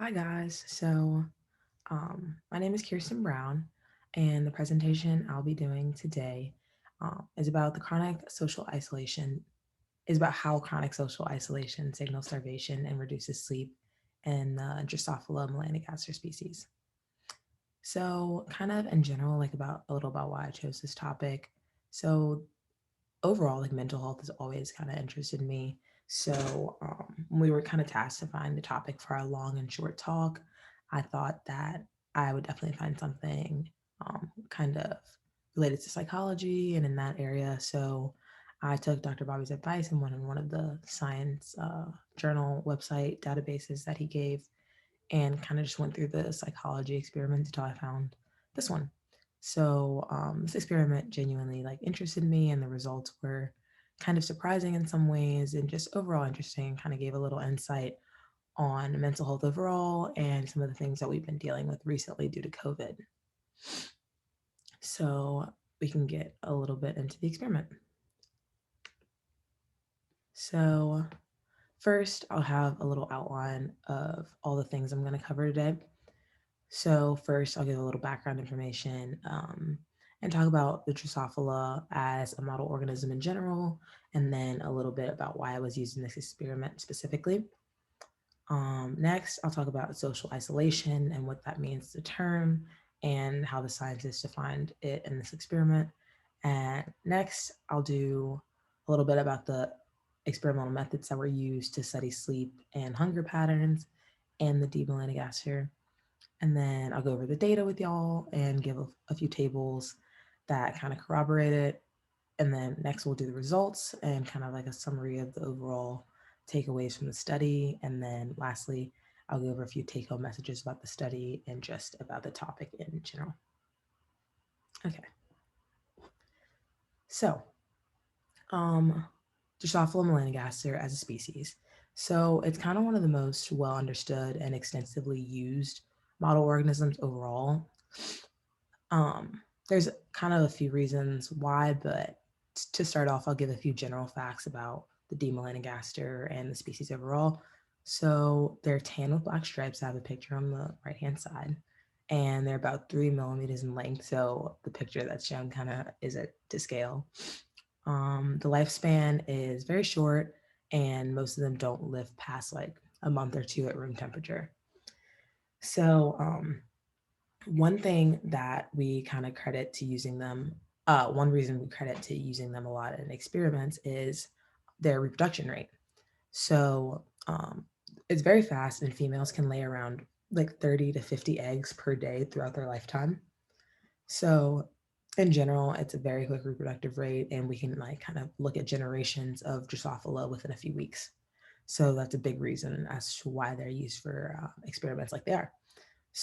Hi guys. My name is Kirsten Brown, and the presentation I'll be doing today is about the chronic social isolation. Is about how chronic social isolation signals starvation and reduces sleep in the Drosophila Melanogaster species. So, kind of in general, like about a little about why I chose this topic. So, overall, like mental health has always kind of interested me. When we were kind of tasked to find the topic for our long and short talk, I thought that I would definitely find something kind of related to psychology and in that area. So I took Dr. Bobby's advice and went on one of the science journal website databases that he gave and kind of just went through the psychology experiments until I found this one. This experiment genuinely like interested me, and the results were kind of surprising in some ways, and just overall interesting. Kind of gave a little insight on mental health overall and some of the things that we've been dealing with recently due to COVID. So we can get a little bit into the experiment. So first, I'll have a little outline of all the things I'm going to cover today. So first, I'll give a little background information and talk about the Drosophila as a model organism in general, and then a little bit about why I was using this experiment specifically. Next, I'll talk about social isolation and what that means, the term, and how the scientists defined it in this experiment. And next, I'll do a little bit about the experimental methods that were used to study sleep and hunger patterns and the D. melanogaster. And then I'll go over the data with y'all and give a few tables that kind of corroborate it. And then next we'll do the results and kind of like a summary of the overall takeaways from the study. And then lastly, I'll go over a few take home messages about the study and just about the topic in general. Okay, so Drosophila melanogaster as a species. So it's kind of one of the most well understood and extensively used model organisms overall. There's kind of a few reasons why, but to start off, I'll give a few general facts about the D. melanogaster and the species overall. So they're tan with black stripes. I have a picture on the right hand side, and they're about 3 millimeters in length. So the picture that's shown kind of is it to scale. The lifespan is very short, and most of them don't live past like a month or two at room temperature. So, one thing that we kind of credit to using them, one reason we credit to using them a lot in experiments is their reproduction rate. So it's very fast, and females can lay around like 30 to 50 eggs per day throughout their lifetime. So in general, it's a very quick reproductive rate, and we can like kind of look at generations of Drosophila within a few weeks. So that's a big reason as to why they're used for experiments like they are.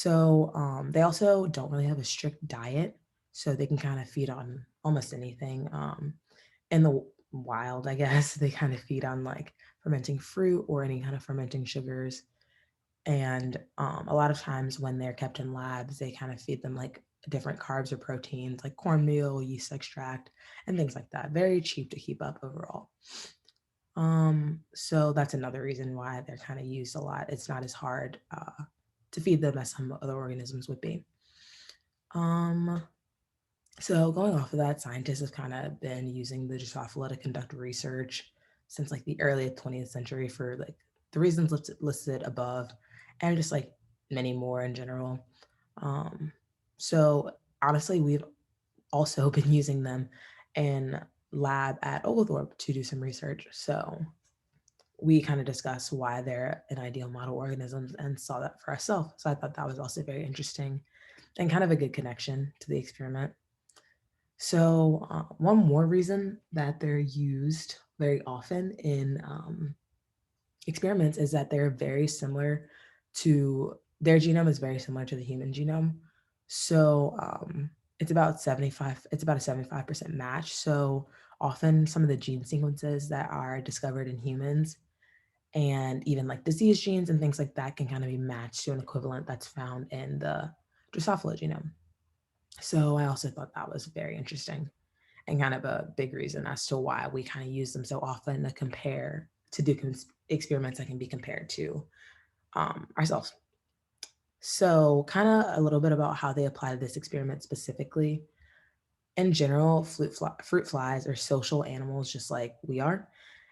They also don't really have a strict diet, so they can kind of feed on almost anything. In the wild, I guess, they kind of feed on like fermenting fruit or any kind of fermenting sugars. And a lot of times when they're kept in labs, they kind of feed them like different carbs or proteins like cornmeal, yeast extract, and things like that. Very cheap to keep up overall. So that's another reason why they're kind of used a lot. It's not as hard to feed them as some other organisms would be. Um, so going off of that, scientists have kind of been using the Drosophila to conduct research since like the early 20th century for like the reasons listed above, and just like many more in general. Um, so honestly, we've also been using them in lab at Oglethorpe to do some research. So we kind of discussed why they're an ideal model organisms and saw that for ourselves. So I thought that was also very interesting and kind of a good connection to the experiment. One more reason that they're used very often in experiments is that they're very similar to their genome is very similar to the human genome. So it's about a 75% match. So often some of the gene sequences that are discovered in humans and even like disease genes and things like that can kind of be matched to an equivalent that's found in the Drosophila genome. So I also thought that was very interesting and kind of a big reason as to why we kind of use them so often to do experiments that can be compared to ourselves. So, kind of a little bit about how they apply to this experiment specifically. In general, fruit flies are social animals just like we are.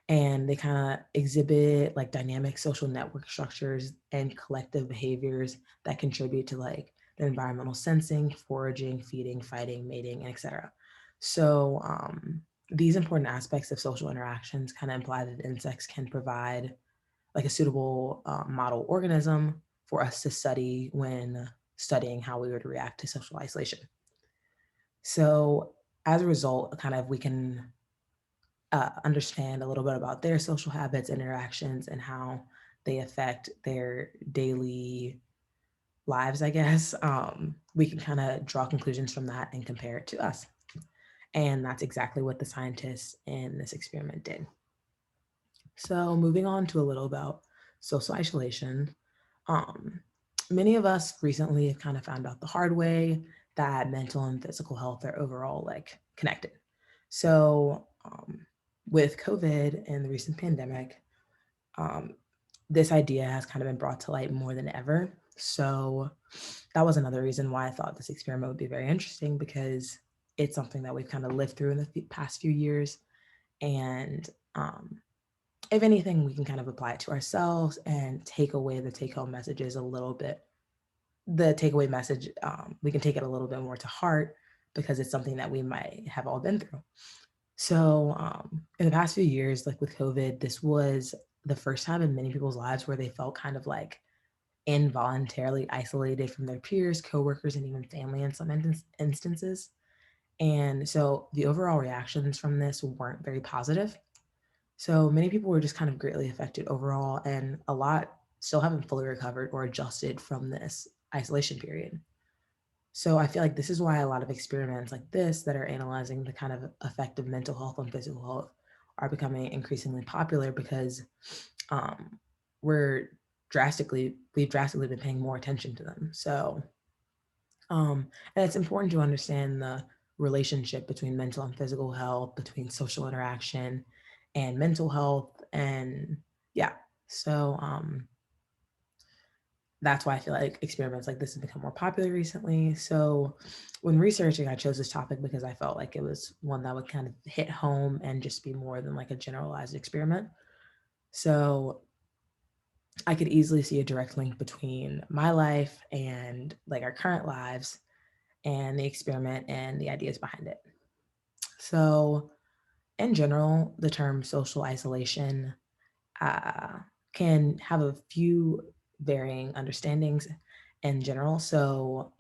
And they kind of exhibit like dynamic social network structures and collective behaviors that contribute to like their environmental sensing, foraging, feeding, fighting, mating, and etc. So, these important aspects of social interactions kind of imply that insects can provide like a suitable model organism for us to study when studying how we would react to social isolation. So, as a result, kind of we can understand a little bit about their social habits, interactions, and how they affect their daily lives, I guess. We can kind of draw conclusions from that and compare it to us. And that's exactly what the scientists in this experiment did. So, moving on to a little about social isolation, um, many of us recently have kind of found out the hard way that mental and physical health are overall like connected. So, with COVID and the recent pandemic, um, this idea has kind of been brought to light more than ever. So, that was another reason why I thought this experiment would be very interesting because it's something that we've kind of lived through in the past few years. And if anything, we can kind of apply it to ourselves and take away the take home messages a little bit. The takeaway message, we can take it a little bit more to heart because it's something that we might have all been through. So, in the past few years, like with COVID, this was the first time in many people's lives where they felt kind of like involuntarily isolated from their peers, coworkers, and even family in some instances. And so the overall reactions from this weren't very positive. So many people were just kind of greatly affected overall, and a lot still haven't fully recovered or adjusted from this isolation period. So I feel like this is why a lot of experiments like this that are analyzing the kind of effect of mental health on physical health are becoming increasingly popular because um, we're we've drastically been paying more attention to them. So and it's important to understand the relationship between mental and physical health, between social interaction and mental health. And yeah, so that's why I feel like experiments like this have become more popular recently. So when researching, I chose this topic because I felt like it was one that would kind of hit home and just be more than like a generalized experiment. So I could easily see a direct link between my life and like our current lives and the experiment and the ideas behind it. So, in general, the term social isolation uh, can have a few varying understandings in general. So,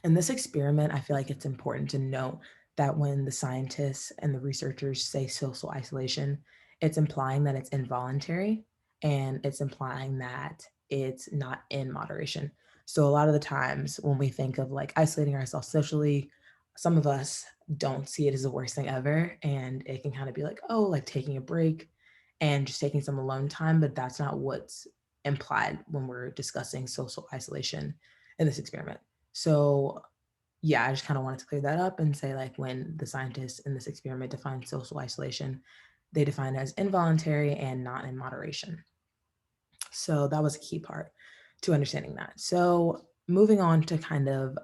in this experiment, I feel like it's important to note that when the scientists and the researchers say social isolation, it's implying that it's involuntary and it's implying that it's not in moderation. So, a lot of the times when we think of like isolating ourselves socially, some of us don't see it as the worst thing ever. And it can kind of be like, oh, like taking a break and just taking some alone time. But that's not what's implied when we're discussing social isolation in this experiment. So, yeah, I just kind of wanted to clear that up and say, like, when the scientists in this experiment define social isolation, they define it as involuntary and not in moderation. So that was a key part to understanding that. So moving on to kind of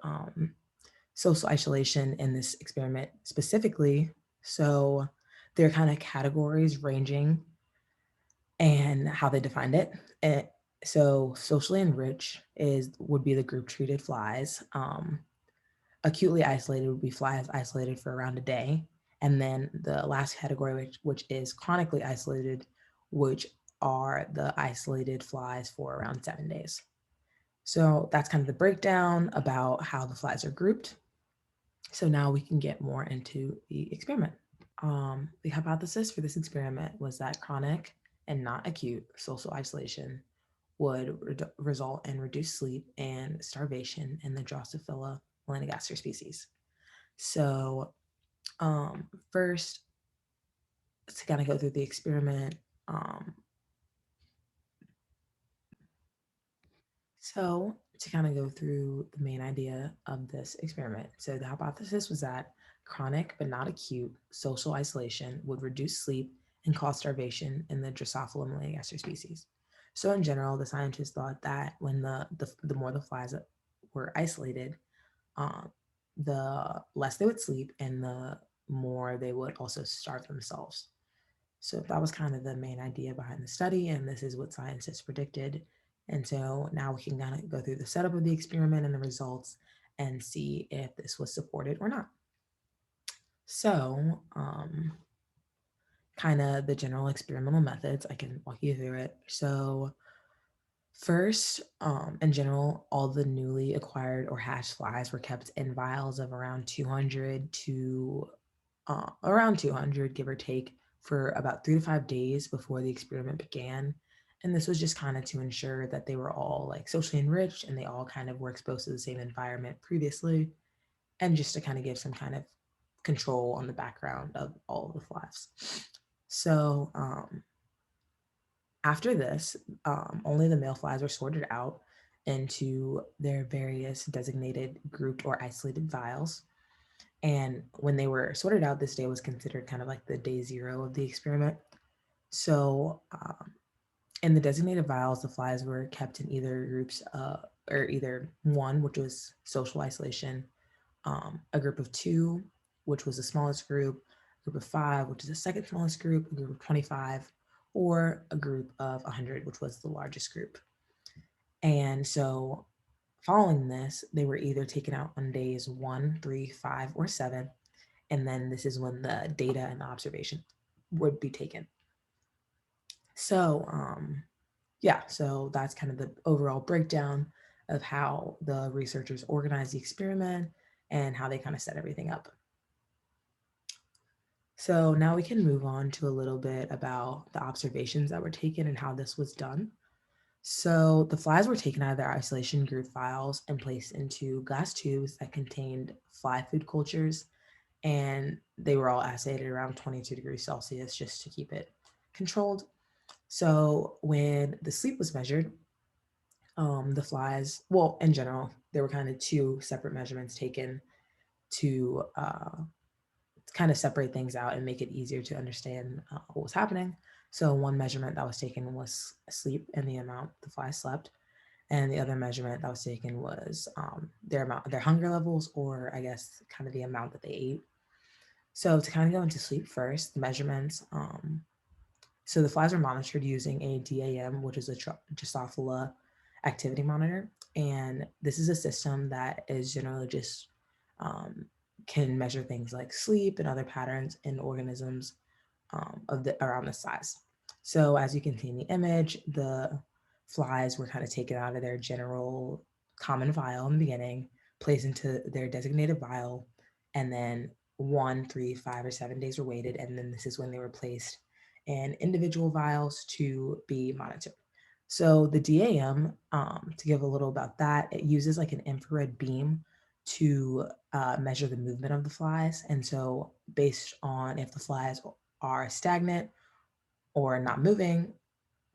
social isolation in this experiment specifically. So there are kind of categories ranging and how they defined it. So socially enriched is would be the group treated flies. Acutely isolated would be flies isolated for around a day. And then the last category, which is chronically isolated, which are the isolated flies for around 7 days. So that's kind of the breakdown about how the flies are grouped. So now we can get more into the experiment. The hypothesis for this experiment was that chronic and not acute social isolation would result in reduced sleep and starvation in the Drosophila melanogaster species. So, first, to kind of go through the experiment, um, so to kind of go through the main idea of this experiment. So, the hypothesis was that chronic but not acute social isolation would reduce sleep and cause starvation in the Drosophila melanogaster species. So in general, the scientists thought that when the more the flies were isolated, um, the less they would sleep and the more they would also starve themselves. So that was kind of the main idea behind the study, and this is what scientists predicted. And so now we can kind of go through the setup of the experiment and the results and see if this was supported or not. So, kind of the general experimental methods, I can walk you through it. So, first, in general, all the newly acquired or hatched flies were kept in vials of around 200 to around 200, give or take, for about 3 to 5 days before the experiment began. And this was just kind of to ensure that they were all like socially enriched and they all kind of were exposed to the same environment previously, and just to kind of give some kind of control on the background of all of the flies. So after this, only the male flies were sorted out into their various designated, grouped, or isolated vials. And when they were sorted out, this day was considered kind of like the day zero of the experiment. So, in the designated vials, the flies were kept in either groups, or either one, which was social isolation, a group of two, which was the smallest group, a group of five, which is the second smallest group, a group of 25, or a group of 100, which was the largest group. And so, following this, they were either taken out on days 1, 3, 5, or 7. And then this is when the data and the observation would be taken. So, yeah, so that's kind of the overall breakdown of how the researchers organized the experiment and how they kind of set everything up. So now we can move on to a little bit about the observations that were taken and how this was done. So the flies were taken out of their isolation group files and placed into glass tubes that contained fly food cultures, and they were all assayed at around 22 degrees Celsius just to keep it controlled. So when the sleep was measured, the flies, well, in general, there were kind of two separate measurements taken to kind of separate things out and make it easier to understand what was happening. So one measurement that was taken was sleep and the amount the flies slept, and the other measurement that was taken was their hunger levels, or I guess kind of the amount that they ate. So to kind of go into sleep first, the measurements. So the flies are monitored using a DAM, which is a Drosophila activity monitor, and this is a system that is generally just um, can measure things like sleep and other patterns in organisms of the around the size. So as you can see in the image, the flies were kind of taken out of their general common vial in the beginning, placed into their designated vial, and then 1, 3, 5, or 7 days were waited, and then this is when they were placed in individual vials to be monitored. So the DAM, to give a little about that, it uses like an infrared beam to measure the movement of the flies. And so based on if the flies are stagnant or not moving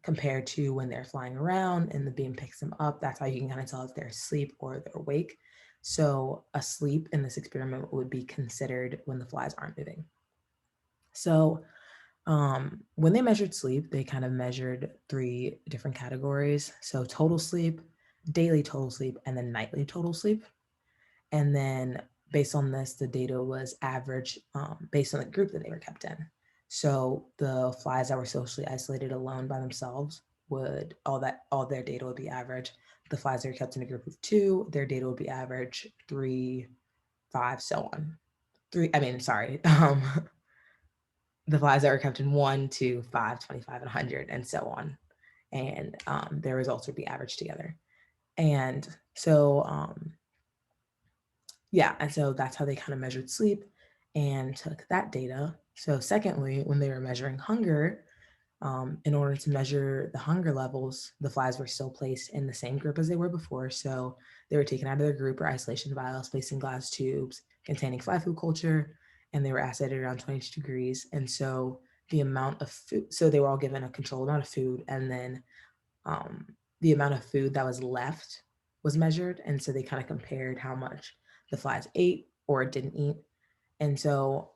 compared to when they're flying around and the beam picks them up, that's how you can kind of tell if they're asleep or they're awake. So asleep in this experiment would be considered when the flies aren't moving. So when they measured sleep, they kind of measured three different categories. So total sleep, daily total sleep, and then nightly total sleep. And then based on this, the data was average based on the group that they were kept in. So the flies that were socially isolated alone by themselves would all their data would be average. The flies that are kept in a group of two, their data would be average, 3, 5, so on. The flies that were kept in 1, 2, 5, 25, and 100, and so on. And their results would be averaged together. And so yeah, and so that's how they kind of measured sleep and took that data. So, secondly, when they were measuring hunger, in order to measure the hunger levels, the flies were still placed in the same group as they were before. So, they were taken out of their group or isolation vials, placed in glass tubes containing fly food culture, and they were assayed at around 22 degrees. And so, the amount of food, so they were all given a controlled amount of food, and then um, the amount of food that was left was measured. And so they kind of compared how much the flies ate or didn't eat. And so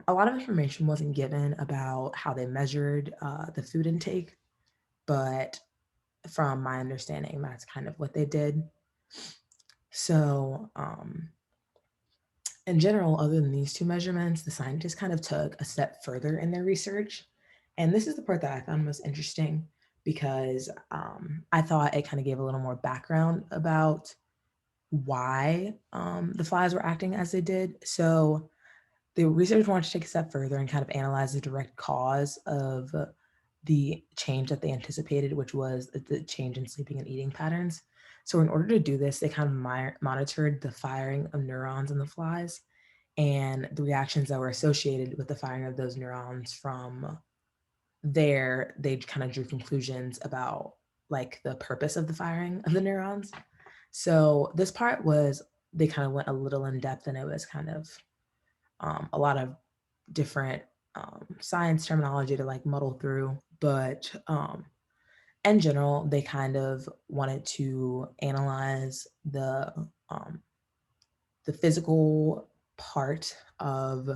a lot of information wasn't given about how they measured the food intake, but from my understanding, that's kind of what they did. So, in general, other than these two measurements, the scientists kind of took a step further in their research. And this is the part that I found most interesting because I thought it kind of gave a little more background about why the flies were acting as they did. So the researchers wanted to take a step further and kind of analyze the direct cause of the change that they anticipated, which was the change in sleeping and eating patterns. So, in order to do this, they kind of monitored the firing of neurons in the flies and the reactions that were associated with the firing of those neurons. From there, they kind of drew conclusions about like the purpose of the firing of the neurons. So, this part was, they kind of went a little in depth, and it was kind of a lot of different science terminology to like muddle through. But in general, they kind of wanted to analyze um, the physical part of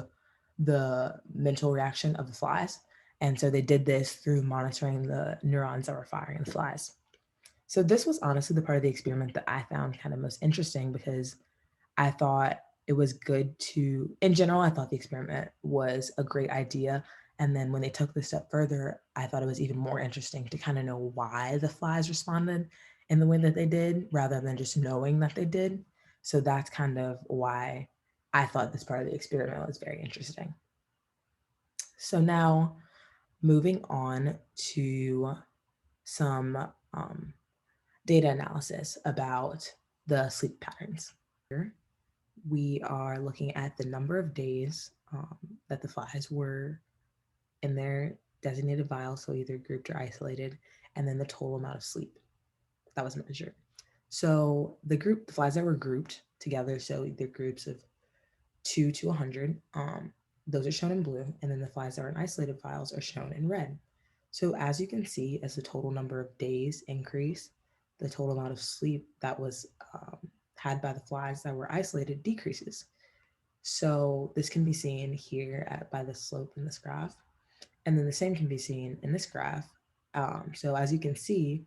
the mental reaction of the flies. And so they did this through monitoring the neurons that were firing in the flies. So this was honestly the part of the experiment that I found kind of most interesting because I thought it was good to, in general, I thought the experiment was a great idea. And then when they took this step further, I thought it was even more interesting to kind of know why the flies responded in the way that they did rather than just knowing that they did. So that's kind of why I thought this part of the experiment was very interesting. So now moving on to some data analysis about the sleep patterns. Here we are looking at the number of days that the flies were in their designated vials, so either grouped or isolated, and then the total amount of sleep that was measured. So the flies that were grouped together, so either groups of 2 to 100, those are shown in blue, and then the flies that are in isolated vials are shown in red. So as you can see, as the total number of days increase, the total amount of sleep that was had by the flies that were isolated decreases. So this can be seen here by the slope in this graph. And then the same can be seen in this graph. So as you can see,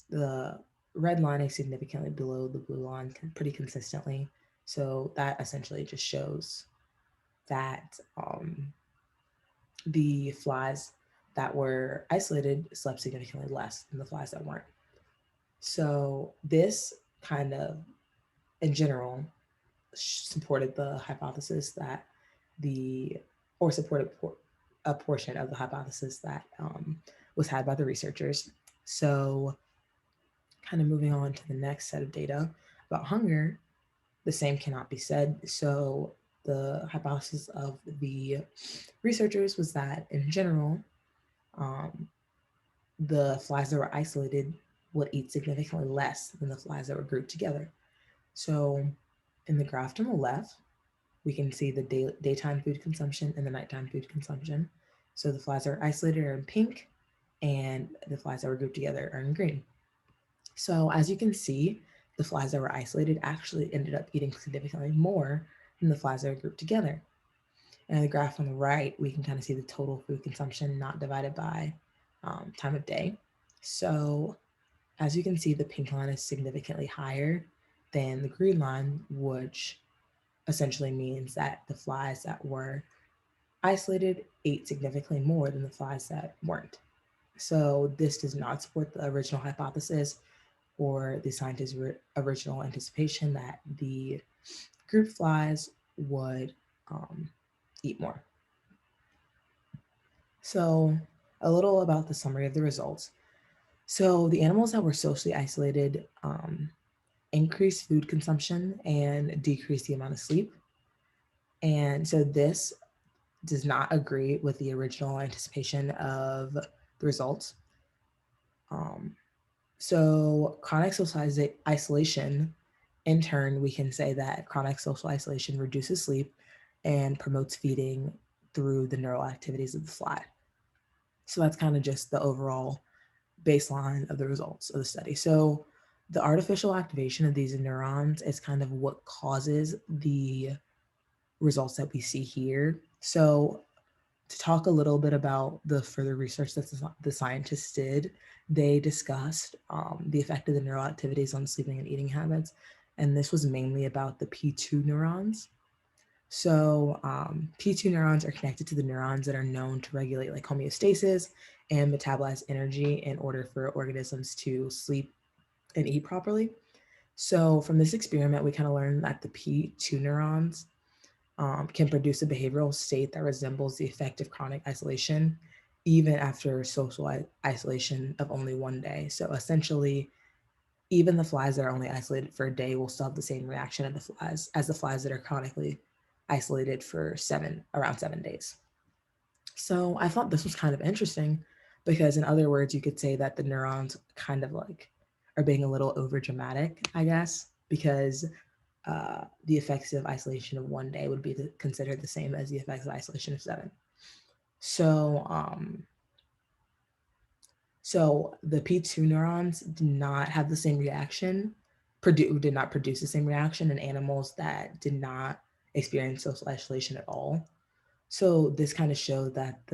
the red line is significantly below the blue line pretty consistently. So that essentially just shows that the flies that were isolated slept significantly less than the flies that weren't. So this kind of, in general, supported the hypothesis that the, or supported a portion of the hypothesis that was had by the researchers. So kind of moving on to the next set of data about hunger, the same cannot be said. So the hypothesis of the researchers was that in general, um, the flies that were isolated would eat significantly less than the flies that were grouped together. So in the graph on the left, we can see the daytime food consumption and the nighttime food consumption. So the flies that are isolated are in pink, and the flies that were grouped together are in green. So as you can see, the flies that were isolated actually ended up eating significantly more than the flies that were grouped together. And in the graph on the right, we can kind of see the total food consumption not divided by time of day. So as you can see, the pink line is significantly higher than the green line, which essentially means that the flies that were isolated ate significantly more than the flies that weren't. So this does not support the original hypothesis or the scientists' original anticipation that the group flies would eat more. So a little about the summary of the results. So the animals that were socially isolated increased food consumption and decreased the amount of sleep. And so this does not agree with the original anticipation of the results. So chronic social isolation, in turn, we can say that chronic social isolation reduces sleep and promotes feeding through the neural activities of the fly. So that's kind of just the overall baseline of the results of the study. So the artificial activation of these neurons is kind of what causes the results that we see here. So to talk a little bit about the further research that the scientists did, they discussed the effect of the neural activities on sleeping and eating habits. And this was mainly about the P2 neurons. So P2 neurons are connected to the neurons that are known to regulate like homeostasis and metabolize energy in order for organisms to sleep and eat properly. So from this experiment, we kind of learned that the P2 neurons can produce a behavioral state that resembles the effect of chronic isolation, even after social isolation of only one day. So essentially, even the flies that are only isolated for a day will still have the same reaction as the flies that are chronically isolated for around 7 days. So I thought this was kind of interesting because, in other words, you could say that the neurons kind of like are being a little over dramatic, I guess, because the effects of isolation of one day would be considered the same as the effects of isolation of 7. So, so the P2 neurons did not have the same reaction, did not produce the same reaction in animals that did not experience social isolation at all. So this kind of showed that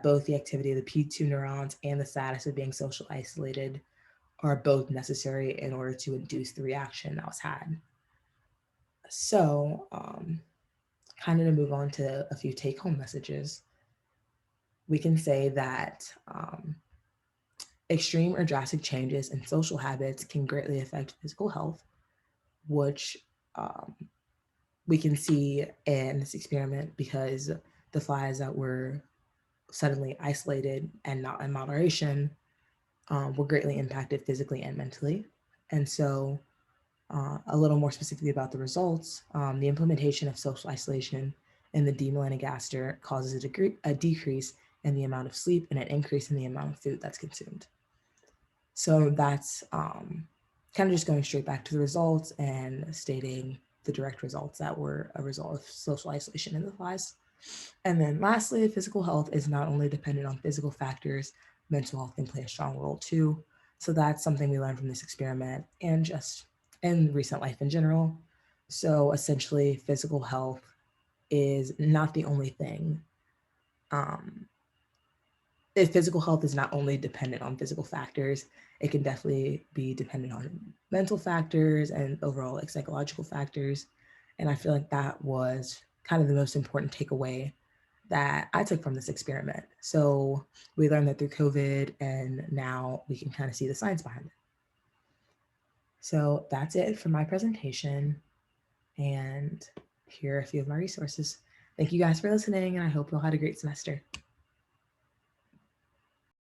both the activity of the P2 neurons and the status of being social isolated are both necessary in order to induce the reaction that was had. So, kind of to move on to a few take-home messages, we can say that extreme or drastic changes in social habits can greatly affect physical health, which um, we can see in this experiment because the flies that were suddenly isolated and not in moderation were greatly impacted physically and mentally. And so, a little more specifically about the results, the implementation of social isolation in the D. melanogaster causes a decrease in the amount of sleep and an increase in the amount of food that's consumed. So that's kind of just going straight back to the results and stating the direct results that were a result of social isolation in the flies. And then lastly, physical health is not only dependent on physical factors, mental health can play a strong role too. So that's something we learned from this experiment and just in recent life in general. So essentially, physical health is not the only thing. Um, if physical health is not only dependent on physical factors, it can definitely be dependent on mental factors and overall like psychological factors. And I feel like that was kind of the most important takeaway that I took from this experiment. So we learned that through COVID, and now we can kind of see the science behind it. So that's it for my presentation. And here are a few of my resources. Thank you guys for listening, and I hope you all had a great semester.